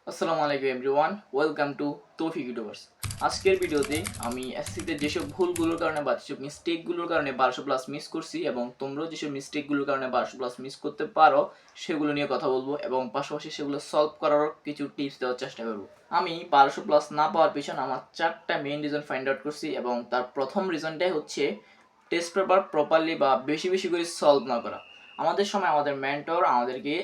আসসালামু আলাইকুম everyone, welcome to তৌফিক ইউটিউবার্স। আজকের ভিডিওতে আমি এসএসসিতে যেসব ভুলগুলোর কারণে বা যেসব মিস্টেকগুলোর কারণে 1200 প্লাস মিস করছি এবং তোমরাও যেসব মিস্টেকগুলোর কারণে 1200 প্লাস মিস করতে পারো সেগুলো নিয়ে কথা বলবো এবং পাশাপাশি সেগুলো সলভ করার কিছু টিপস দেওয়ার চেষ্টা করবো। আমি 1200 প্লাস না পাওয়ার পিছনে আমার 4টা মেইন রিজন ফাইন্ড আউট করছি এবং তার প্রথম রিজনটাই হচ্ছে টেস্ট পেপার প্রপারলি বা বেশি বেশি করে সলভ না করা। আমাদের সময় আমাদের মেন্টর আমাদেরকে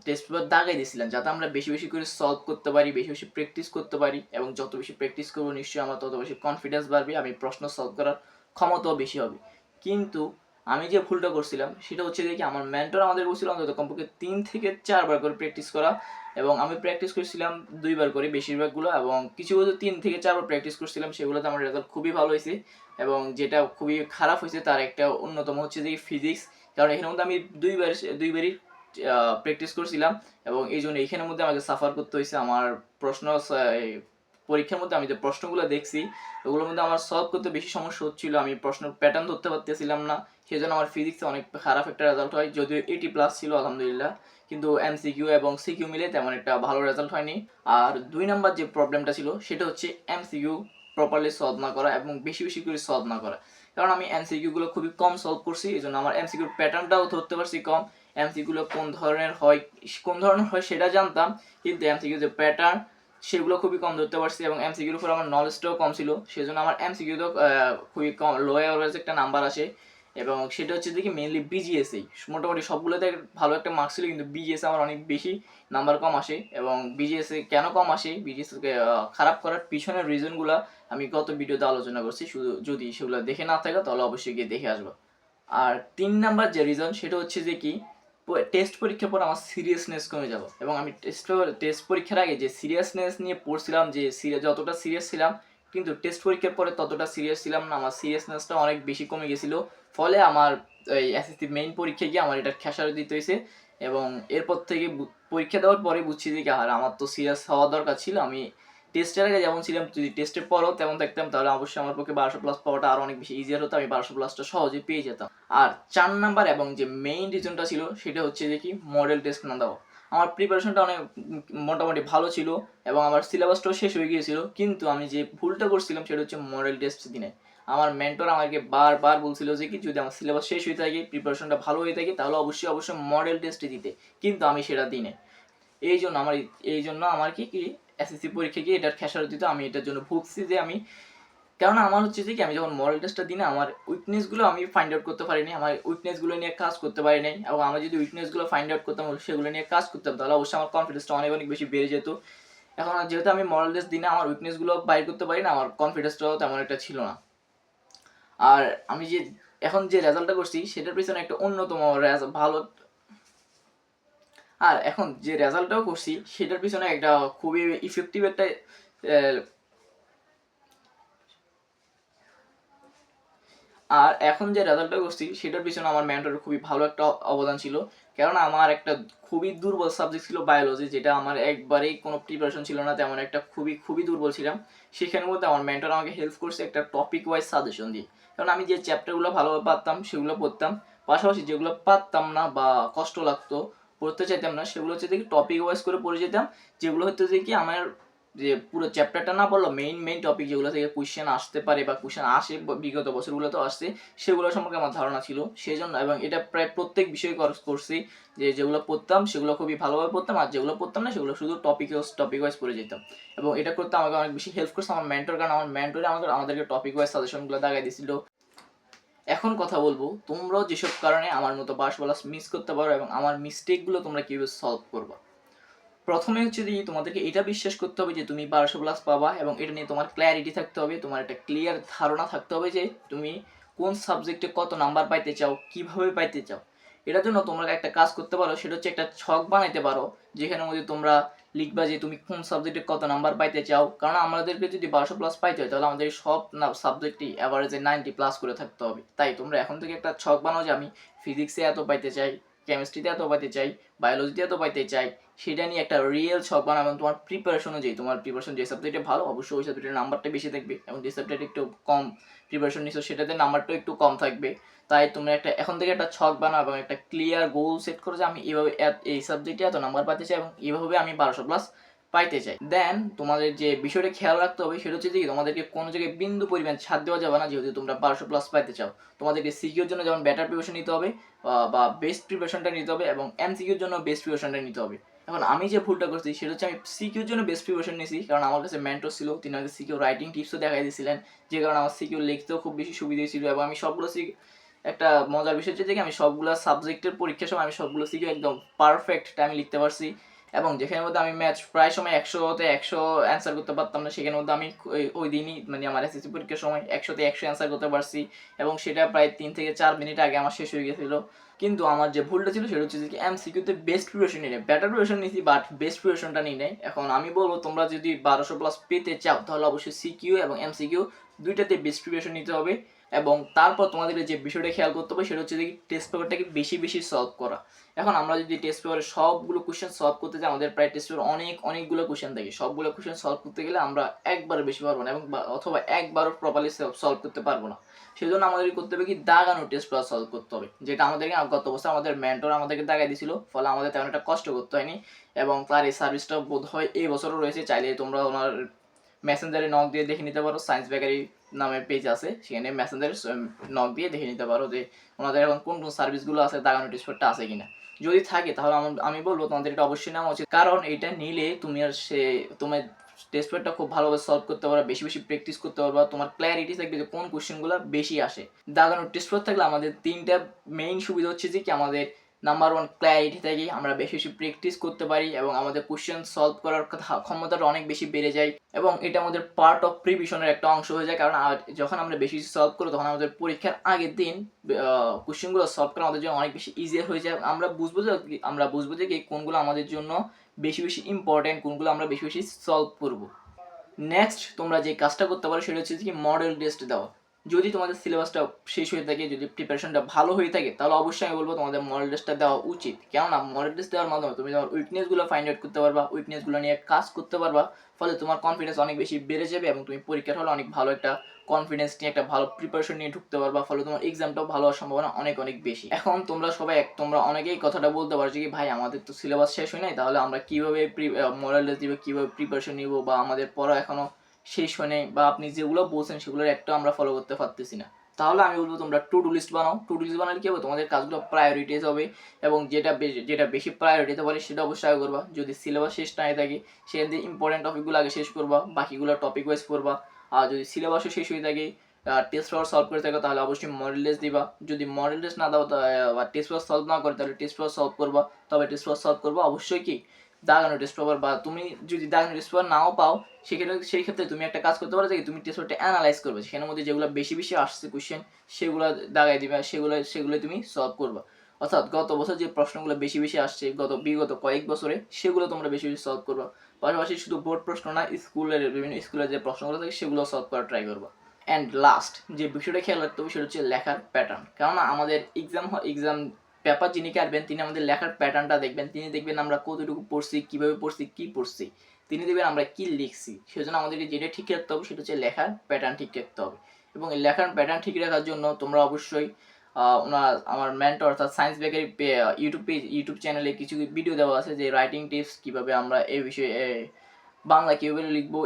টেস্ট পেপার দাগাই দিয়েছিলেন যাতে আমরা বেশি বেশি করে সলভ করতে পারি, বেশি বেশি প্র্যাকটিস করতে পারি এবং যত বেশি প্র্যাকটিস করবো নিশ্চয়ই আমার তত বেশি কনফিডেন্স বাড়বে, আমি প্রশ্ন সলভ করার ক্ষমতাও বেশি হবে। কিন্তু আমি যে ভুলটা করছিলাম সেটা হচ্ছে যে কি আমার মেন্টর আমাদের বলছিল অন্তত কমপক্ষে 3 থেকে 4 বার করে প্র্যাকটিস করা এবং আমি প্র্যাকটিস করছিলাম 2বার করে বেশিরভাগগুলো এবং কিছু 3 থেকে 4বার প্র্যাকটিস করছিলাম, সেগুলোতে আমার রেজাল্ট খুবই ভালো হয়েছে। এবং যেটা খুবই খারাপ হয়েছে তার একটা অন্যতম হচ্ছে যে ফিজিক্স, কারণ এখানের মধ্যে আমি দুইবারই প্র্যাকটিস করছিলাম এবং এই জন্য এইখানের মধ্যে আমাকে সাফার করতে হয়েছে। আমার প্রশ্ন পরীক্ষার মধ্যে আমি যে প্রশ্নগুলো দেখছি ওগুলোর মধ্যে আমার সলভ করতে বেশি সমস্যা হচ্ছিল, আমি প্রশ্নের প্যাটার্ন ধরতে পারতেছিলাম না, সেই জন্য আমার ফিজিক্সে অনেক খারাপ একটা রেজাল্ট হয়, যদিও 80+ ছিল আলহামদুলিল্লাহ, কিন্তু এমসিকিউ এবং সিকিউ মিলে তেমন একটা ভালো রেজাল্ট হয়নি। আর 2 নাম্বার যে প্রবলেমটা ছিল সেটা হচ্ছে এমসিকিউ প্রপারলি সলভ না করা এবং বেশি বেশি করে সলভ না করা, কারণ আমি এমসিকিউগুলো খুবই কম সলভ করছি, এই জন্য আমার এমসিকিউর প্যাটার্নটাও ধরতে পারছি কম। এমসিকিউগুলো কোন ধরনের হয় সেটা জানতাম, কিন্তু এমসিকিউ যে প্যাটার্ন সেগুলো খুবই কম ধরতে পারছি এবং এমসিকিউর উপর আমার নলেজটাও কম ছিল, সেজন্য আমার এমসিকিউতেও খুবই কম, লো অ্যাভারেজ একটা নাম্বার আসে। এবং সেটা হচ্ছে দেখি মেইনলি বিজিএসএই মোটামুটি সবগুলোতে ভালো একটা মার্কস ছিল, কিন্তু বিজিএস আমার অনেক বেশি নাম্বার কম আসে। এবং বিজিএসএ কেন কম আসে, বিজিএসকে খারাপ করার পিছনের রিজনগুলো আমি গত ভিডিওতে আলোচনা করছি, শুধু যদি সেগুলো দেখে না থাকো তাহলে অবশ্যই গিয়ে দেখে আসবো। আর 3 নাম্বার যে রিজন সেটা হচ্ছে যে কি টেস্ট পরীক্ষার পর আমার সিরিয়াসনেস কমে যাব এবং আমি টেস্ট পরীক্ষার আগে যে সিরিয়াসনেস নিয়ে পড়ছিলাম, যে যতটা সিরিয়াস ছিলাম, কিন্তু টেস্ট পরীক্ষার পরে ততটা সিরিয়াস ছিলাম না, আমার সিরিয়াসনেসটা অনেক বেশি কমে গেছিলো। ফলে আমার এই এসএসসি মেইন পরীক্ষায় গিয়ে আমার এটা খেসারত দিতে হয়েছে এবং এরপর থেকে পরীক্ষা দেওয়ার পরে বুঝছি যে কি আর আমার তো সিরিয়াস হওয়া দরকার ছিল। আমি টেস্টের আগে যেমন ছিলাম, যদি টেস্টের পরও তেমন থাকতাম তাহলে অবশ্যই আমার পক্ষে 1200 প্লাস পাওয়াটা আরও অনেক বেশি ইজিয়ার হতো, আমি 1200 প্লাসটা সহজে পেয়ে যেতাম। আর 4 নাম্বার এবং যে মেইন রিজনটা ছিল সেটা হচ্ছে যে কি মডেল টেস্ট না দেওয়া। আমার প্রিপারেশনটা অনেক মোটামুটি ভালো ছিল এবং আমার সিলেবাসটাও শেষ হয়ে গিয়েছিল, কিন্তু আমি যে ভুলটা করছিলাম সেটা হচ্ছে মডেল টেস্ট দিনে। আমার মেন্টর আমাকে বারবার বলছিল যে কি যদি আমার সিলেবাস শেষ হয়ে থাকে, প্রিপারেশনটা ভালো হয়ে থাকে, তাহলে অবশ্যই অবশ্যই মডেল টেস্টে দিতে, কিন্তু আমি সেটা দিনে। এই জন্য আমার কি কি এসএসসি পরীক্ষা গিয়ে এটার খেসারত দিত, আমি এটার জন্য ভুগছি যে আমি, কারণ আমার হচ্ছে যে কি আমি যখন মডেল টেস্টটা দিই না, আমার উইকনেসগুলো আমি ফাইন্ড আউট করতে পারিনি, আমার উইকনেসগুলো নিয়ে কাজ করতে পারি নাই, এবং আমি যদি উইকনেসগুলো ফাইন্ড আউট করতাম সেগুলো নিয়ে কাজ করতাম তাহলে অবশ্যই আমার কনফিডেন্সটা অনেক অনেক বেশি বেড়ে যেত। এখন যেহেতু আমি মডেল টেস্ট দিই না, আমার উইকনেসগুলো বাইর করতে পারি না, আমার কনফিডেন্সটাও তেমন একটা ছিল না। আর আমি যে এখন যে রেজাল্টটা করছি সেটার পিছনে একটা অন্যতম ভালো, আর এখন যে রেজাল্টটাও করছি সেটার পিছনে একটা খুবই ইফেক্টিভ একটা আর এখন যে রেজাল্টটা করছি সেটার পিছনে আমার মেন্টরের খুবই ভালো একটা অবদান ছিল, কারণ আমার একটা খুবই দুর্বল সাবজেক্ট ছিল বায়োলজি, যেটা আমার একবারেই কোনো প্রিপারেশন ছিল না তেমন একটা, খুবই খুবই দুর্বল ছিলাম। সেখানের মধ্যে আমার মেন্টর আমাকে হেল্প করছে একটা টপিক ওয়াইজ সাজেশন দিয়ে, কারণ আমি যে চ্যাপ্টারগুলো ভালোভাবে পারতাম সেগুলো পড়তাম, পাশাপাশি যেগুলো পারতাম না বা কষ্ট লাগতো পড়তে চাইতাম না সেগুলো হচ্ছে দেখি টপিক ওয়াইজ করে পড়ে যেতাম, যেগুলো হচ্ছে যে কি আমার যে পুরো চ্যাপ্টারটা না পড়লো মেইন মেইন টপিক যেগুলো থেকে কোয়েশ্চেন আসতে পারে বা কোয়েশ্চেন আসে বিগত বছরগুলোতেও আসছে সেগুলো সম্পর্কে আমার ধারণা ছিল, সেই জন্য এবং এটা প্রায় প্রত্যেক বিষয়ে করছি যে যেগুলো পড়তাম সেগুলো খুবই ভালোভাবে পড়তাম আর যেগুলো পড়তাম না সেগুলো শুধু টপিক ওয়াইজ পড়ে যেতাম। এবং এটা করতে আমাকে অনেক বেশি হেল্প করছে আমার মেন্টর, কারণ আমার মেন্টরে আমাদেরকে টপিক ওয়াইজ সাজেশনগুলো দাগাই দিয়েছিল। এখন কথা বলবো তোমরাও যেসব কারণে আমার মতো 1200 প্লাস মিস করতে পারো এবং আমার মিস্টেকগুলো তোমরা কীভাবে সলভ করবা। প্রথমে হচ্ছে যে তোমাদেরকে এটা বিশ্বাস করতে হবে যে তুমি 1200 প্লাস পাবা এবং এটা নিয়ে তোমার ক্ল্যারিটি থাকতে হবে, তোমার একটা ক্লিয়ার ধারণা থাকতে হবে যে তুমি কোন সাবজেক্টে কত নাম্বার পাইতে চাও, কিভাবে পাইতে চাও। এটার জন্য তোমরা একটা কাজ করতে পারো, সেটা হচ্ছে একটা ছক বানাইতে পারো যেখানের মধ্যে তোমরা লিখবা যে তুমি কোন সাবজেক্টে কত নাম্বার পাইতে চাও, কারণ আমাদেরকে যদি 1200 প্লাস পাইতে হয় তাহলে আমাদের সব সাবজেক্টই অ্যাভারেজে 90+ করে থাকতে হবে। তাই তোমরা এখন থেকে একটা ছক বানাও যে আমি ফিজিক্সে এত পাইতে চাই, কেমিস্ট্রিতে এত পাইতে চাই, বায়োলজিতে এত পাইতে চাই, সেটা নিয়ে একটা রিয়েল ছক বানাও এবং তোমার প্রিপারেশন অনুযায়ী, তোমার প্রিপারেশন যে সাবজেক্টে ভালো অবশ্যই ওই সাবজেক্টের নাম্বারটা বেশি থাকবে এবং যে সাবজেক্টে একটু কম প্রিপারেশন নিচ্ছ সেটাতে নাম্বারটাও একটু কম থাকবে। তাই তোমরা একটা এখন থেকে একটা ছক বানাও এবং একটা ক্লিয়ার গোল সেট করো যে আমি এইভাবে এই সাবজেক্টে এত নাম্বার পাতে চাই এবং এইভাবে আমি 1200 প্লাস পাইতে চাই। দেন তোমাদের যে বিষয়টা খেয়াল রাখতে হবে সেটা হচ্ছে যে তোমাদেরকে কোনো জায়গায় বিন্দু পরিমাণ ছাড় দেওয়া যাবে না, যেহেতু তোমরা 1200+ পাইতে চাও। তোমাদেরকে সিকিউর জন্য যেমন বেটার প্রিপারেশন নিতে হবে বা বেস্ট প্রিপারেশনটা নিতে হবে, এবং এমসিকিউর জন্য বেস্ট প্রিপারেশনটা নিতে হবে। এখন আমি যে ভুলটা করছি সেটা হচ্ছে আমি সিকিউর জন্য বেস্ট প্রিপারেশন নিয়েছি, কারণ আমার কাছে মেন্টর ছিল, তিনি আমাকে সিকিউর রাইটিং টিপসও দেখাই দিয়েছিলেন, যে কারণে আমার সিকিউর লিখতেও খুব বেশি সুবিধা ছিল। এবং আমি সবগুলো একটা মজার বিষয় হচ্ছে যে আমি সবগুলো সাবজেক্টের পরীক্ষার সময় আমি সবগুলো সিকিউর একদম পারফেক্ট টাইমে লিখতে পারছি। এবং যেখানের মধ্যে আমি ম্যাথ প্রায় সময় 100-তে 100 অ্যান্সার করতে পারতাম না, সেখানের মধ্যে আমি ওই দিনই মানে আমার এসএসসি পরীক্ষার সময় 100-তে 100 অ্যান্সার করতে পারছি, এবং সেটা প্রায় 3 থেকে 4 মিনিট আগে আমার শেষ হয়ে গেছিলো। কিন্তু আমার যে ভুলটা ছিল সেটা হচ্ছে যে এমসিকিউতে বেস্ট প্রিপারেশন নিই, বেটার প্রিপারেশন নিয়েছি বাট বেস্ট প্রিপারেশনটা নিই নাই। এখন আমি বলবো তোমরা যদি 1200+ পেতে চাও তাহলে অবশ্যই সিকিউ এবং এমসিকিউ দুইটাতে বেস্ট প্রিপারেশন নিতে হবে। এবং তারপর তোমাদের যে বিষয়টা খেয়াল করতে হবে সেটা হচ্ছে যে টেস্ট পেপারটাকে বেশি বেশি সলভ করা। এখন আমরা যদি টেস্ট পেপারে সবগুলো কোশ্চেন সলভ করতে যাই, আমাদের প্রায় টেস্ট পেপারে অনেকগুলো কোশ্চেন থাকে, সবগুলো কোশ্চেন সলভ করতে গেলে আমরা একবার বেশি পারবো না, এবং অথবা একবারও প্রপারলি সলভ করতে পারবো না। সেই জন্য আমাদের করতে হবে কি দাগানো টেস্ট পেপার সলভ করতে হবে, যেটা আমাদেরকে গত বছর আমাদের মেন্টর আমাদেরকে দাগাই দিয়েছিল, ফলে আমাদের তেমন একটা কষ্ট করতে হয়নি। এবং তার এই সার্ভিসটা বোধ হয় এই বছরও রয়েছে, চাইলে তোমরা ওনার মেসেঞ্জারে নক দিয়ে দেখে নিতে পারো। সায়েন্স বেকারি নামের পেজ আছে, সেখানে মেসেঞ্জারে নক দিয়ে দেখে নিতে পারো যে ওনাদের এখন কোন কোন সার্ভিসগুলো আছে, দাগানো টেস্ট পেপারটা আছে কিনা। যদি থাকে তাহলে আমি বলবো তোমাদের এটা অবশ্যই নেওয়া উচিত, কারণ এটা নিলে তুমি আর তোমার টেস্ট পেপারটা খুব ভালোভাবে সলভ করতে পারবা, বেশি বেশি প্র্যাকটিস করতে পারবা, তোমার ক্ল্যারিটি থাকবে যে কোন কোশ্চেনগুলো বেশি আসে। দাগানো টেস্ট পেপার থাকলে আমাদের 3টা মেইন সুবিধা হচ্ছে যে কি আমাদের নাম্বার 1 ক্ল্যারিটি থাকে, আমরা বেশি বেশি প্র্যাকটিস করতে পারি, এবং আমাদের কোশ্চেন সলভ করার ক্ষমতাটা অনেক বেশি বেড়ে যায়, এবং এটা আমাদের পার্ট অফ প্রিভিশনের একটা অংশ হয়ে যায়। কারণ যখন আমরা বেশি সলভ করবো তখন আমাদের পরীক্ষার আগের দিন কোশ্চেনগুলো সলভ করা আমাদের জন্য অনেক বেশি ইজিয়ার হয়ে যায়। আমরা বুঝবো যে কোনগুলো আমাদের জন্য বেশি বেশি ইম্পর্টেন্ট, কোনগুলো আমরা বেশি বেশি সলভ করবো। নেক্সট তোমরা যে কাজটা করতে পারো সেটা হচ্ছে কি মডেল টেস্ট দেওয়া। যদি তোমাদের সিলেবাসটা শেষ হয়ে থাকে, যদি প্রিপারেশনটা ভালো হয়ে থাকে, তাহলে অবশ্যই আমি বলবো তোমাদের মডেল টেস্টটা দেওয়া উচিত। কেননা মডেল টেস্ট দেওয়ার মাধ্যমে তুমি তোমার উইকনেসগুলো ফাইন্ড আউট করতে পারবা, উইকনেসগুলো নিয়ে কাজ করতে পারবা, ফলে তোমার কনফিডেন্স অনেক বেশি বেড়ে যাবে, এবং তুমি পরীক্ষার হলে অনেক ভালো একটা কনফিডেন্স নিয়ে একটা ভালো প্রিপারেশন নিয়ে ঢুকতে পারবা, ফলে তোমার এক্সামটাও ভালো হওয়ার সম্ভাবনা অনেক বেশি। এখন তোমরা অনেকেই কথাটা বলতে পারছো কি ভাই আমাদের তো সিলেবাস শেষ হয় নাই, তাহলে আমরা কিভাবে মডেল টেস্ট দিব, কিভাবে প্রিপারেশন নিব, বা আমাদের পড়া এখনো শেষ হয় নাই, বা আপনি যেগুলো বলছেন সেগুলোর একটা আমরা ফলো করতে পারতেছি না। তাহলে আমি বলবো তোমরা টু ডু লিস্ট বানাও। টু ডু লিস্ট বানালে কি হবে, তোমাদের কাজগুলো প্রায়োরিটাইজ হবে, এবং যেটা বেশি প্রায়োরিটি হতে পারে সেটা অবশ্যই আগে করবা। যদি সিলেবাস শেষ নাই থাকে সেখান থেকে ইম্পর্টেন্ট টপিকগুলো আগে শেষ করবা, বাকিগুলো টপিক ওয়াইজ করবা। আর যদি সিলেবাসও শেষ হয়ে থাকে, টেস্ট পেপার সলভ করে থাকো, তাহলে অবশ্যই মডেল টেস্ট দিবা। যদি মডেল টেস্ট না দাও বা টেস্ট পেপার সলভ না করে, তাহলে টেস্ট পেপার সলভ করবা। তবে টেস্ট পেপার সলভ করবা অবশ্যই কি দাগানো টেস্ট পেপার, বা তুমি যদি দাগানো টেস্ট পেপার নাও পাও সেই ক্ষেত্রে তুমি একটা কাজ করতে পারো যে তুমি টেস্ট পেপারটা অ্যানালাইজ করবে, সেখানের মধ্যে যেগুলো বেশি বেশি আসছে কোশ্চেন সেগুলো দাগাই দিবে, সেগুলো তুমি সলভ করবা। অর্থাৎ গত বছর যে প্রশ্নগুলো বেশি বেশি আসছে বিগত কয়েক বছরে, সেগুলো তোমরা বেশি বেশি সলভ করবা। পাশাপাশি শুধু বোর্ড প্রশ্ন না, বিভিন্ন স্কুলের যে প্রশ্নগুলো থাকে সেগুলো সলভ করার ট্রাই করবা। অ্যান্ড লাস্ট যে বিষয়টা খেয়াল রাখতে হবে সেটা হচ্ছে লেখার প্যাটার্ন। কেননা আমাদের এক্সাম পেপার যিনি কাটবেন তিনি আমাদের লেখার প্যাটার্নটা দেখবেন, তিনি দেখবেন আমরা কতটুকু পড়ছি, কীভাবে পড়ছি, কী পড়ছি, তিনি দেখবেন আমরা কী লিখছি। সেজন্য আমাদেরকে যেটা ঠিক রাখতে হবে সেটা হচ্ছে লেখার প্যাটার্ন ঠিক রাখতে হবে। এবং এই লেখার প্যাটার্ন ঠিক রাখার জন্য তোমরা অবশ্যই আমার মেন্টর অর্থাৎ সায়েন্স বেকারি ইউটিউব চ্যানেলে কিছু ভিডিও দেওয়া আছে যে রাইটিং টিপস, কীভাবে আমরা এই বিষয়ে বাংলা কীভাবে লিখবো,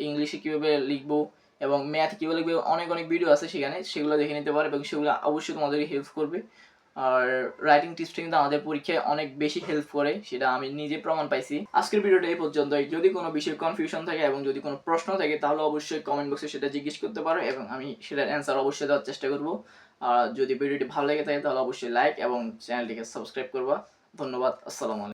ইংলিশে কীভাবে লিখবো, এবং ম্যাথ কীভাবে লিখবে, অনেক ভিডিও আছে সেখানে, সেগুলো দেখে নিতে পারো, এবং সেগুলো অবশ্যই তোমাদেরকে হেল্প করবে। আর রাইটিং টিপসটা কিন্তু আমাদের পরীক্ষায় অনেক বেশি হেল্প করে, সেটা আমি নিজে প্রমাণ পাইছি। আজকের ভিডিওটা এই পর্যন্তই। যদি কোনো বিষয়ে কনফিউশন থাকে এবং যদি কোনো প্রশ্ন থাকে তাহলে অবশ্যই কমেন্ট বক্সে সেটা জিজ্ঞেস করতে পারো, এবং আমি সেটার অ্যান্সার অবশ্যই দেওয়ার চেষ্টা করবো। আর যদি ভিডিওটি ভালো লেগে থাকে তাহলে অবশ্যই লাইক এবং চ্যানেলটিকে সাবস্ক্রাইব করবা। ধন্যবাদ। আসসালামু আলাইকুম।